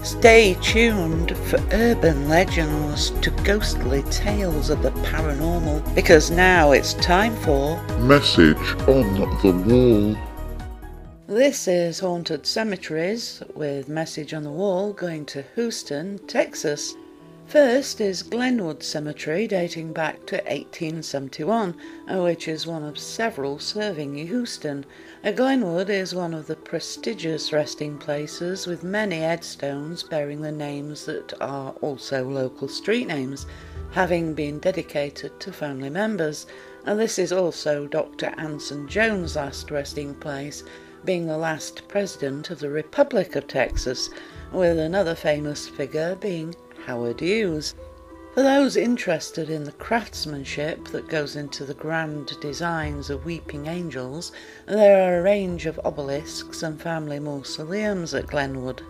Stay tuned for urban legends to ghostly tales of the paranormal, because now it's time for Message on the Wall. This is Haunted Cemeteries, with Message on the Wall going to Houston, Texas. First is Glenwood Cemetery, dating back to 1871, which is one of several serving Houston. Glenwood is one of the prestigious resting places, with many headstones bearing the names that are also local street names, having been dedicated to family members. And this is also Dr. Anson Jones' last resting place, being the last president of the Republic of Texas, with another famous figure being Howard Hughes. For those interested in the craftsmanship that goes into the grand designs of weeping angels, there are a range of obelisks and family mausoleums at Glenwood.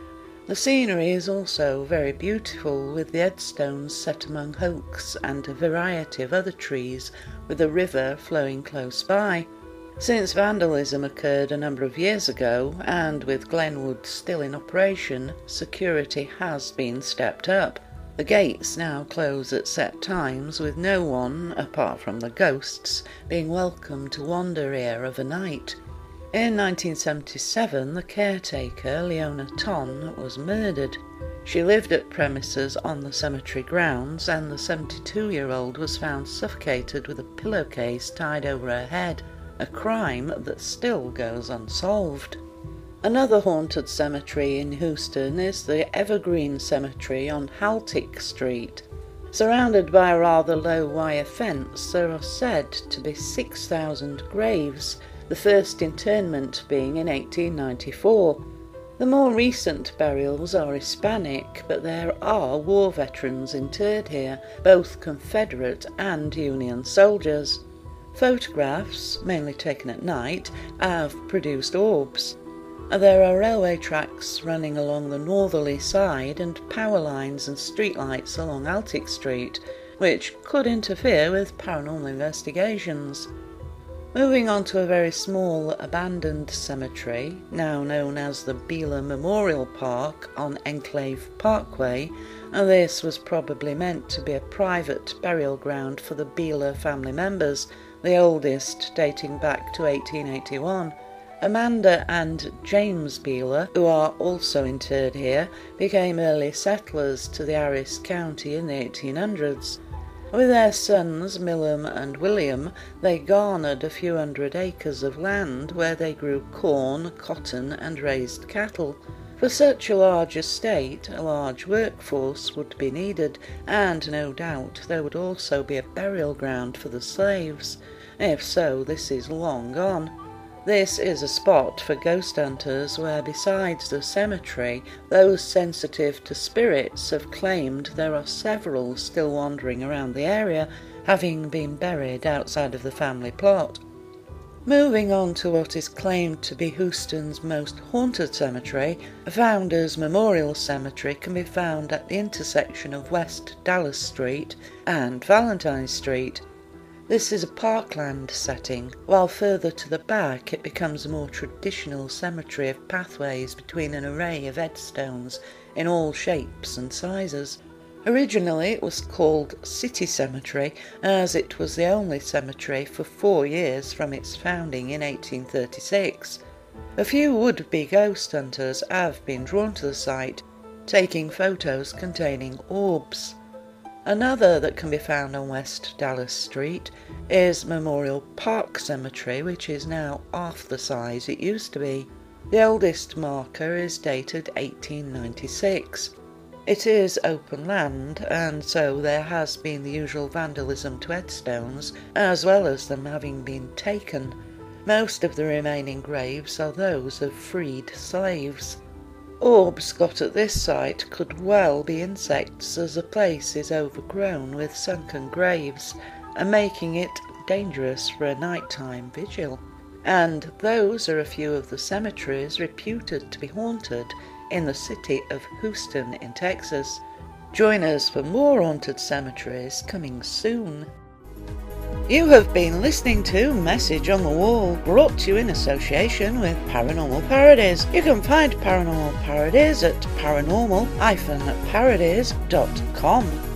The scenery is also very beautiful, with the headstones set among oaks and a variety of other trees, with a river flowing close by. Since vandalism occurred a number of years ago, and with Glenwood still in operation, security has been stepped up. The gates now close at set times, with no one, apart from the ghosts, being welcome to wander here of a night. In 1977, the caretaker, Leona Ton, was murdered. She lived at premises on the cemetery grounds, and the 72-year-old was found suffocated with a pillowcase tied over her head, a crime that still goes unsolved. Another haunted cemetery in Houston is the Evergreen Cemetery on Haltic Street. Surrounded by a rather low wire fence, there are said to be 6,000 graves, the first interment being in 1894. The more recent burials are Hispanic, but there are war veterans interred here, both Confederate and Union soldiers. Photographs, mainly taken at night, have produced orbs. There are railway tracks running along the northerly side and power lines and streetlights along Haltic Street, which could interfere with paranormal investigations. Moving on to a very small abandoned cemetery, now known as the Beeler Memorial Park on Enclave Parkway, and this was probably meant to be a private burial ground for the Beeler family members, the oldest dating back to 1881. Amanda and James Beeler, who are also interred here, became early settlers to the Harris County in the 1800s. With their sons Millum and William, they garnered a few hundred acres of land where they grew corn, cotton and raised cattle. For such a large estate, a large workforce would be needed, and no doubt there would also be a burial ground for the slaves. If so, this is long gone. This is a spot for ghost hunters where, besides the cemetery, those sensitive to spirits have claimed there are several still wandering around the area, having been buried outside of the family plot. Moving on to what is claimed to be Houston's most haunted cemetery, Founders Memorial Cemetery can be found at the intersection of West Dallas Street and Valentine Street. This is a parkland setting, while further to the back it becomes a more traditional cemetery of pathways between an array of headstones in all shapes and sizes. Originally it was called City Cemetery, as it was the only cemetery for 4 years from its founding in 1836. A few would-be ghost hunters have been drawn to the site, taking photos containing orbs. Another that can be found on West Dallas Street is Memorial Park Cemetery, which is now half the size it used to be. The oldest marker is dated 1896. It is open land, and so there has been the usual vandalism to headstones, as well as them having been taken. Most of the remaining graves are those of freed slaves. Orbs got at this site could well be insects, as the place is overgrown with sunken graves, and making it dangerous for a nighttime vigil. And those are a few of the cemeteries reputed to be haunted in the city of Houston in Texas. Join us for more haunted cemeteries coming soon. You have been listening to Message on the Wall, brought to you in association with Paranormal Parodies. You can find Paranormal Parodies at paranormal-parodies.com.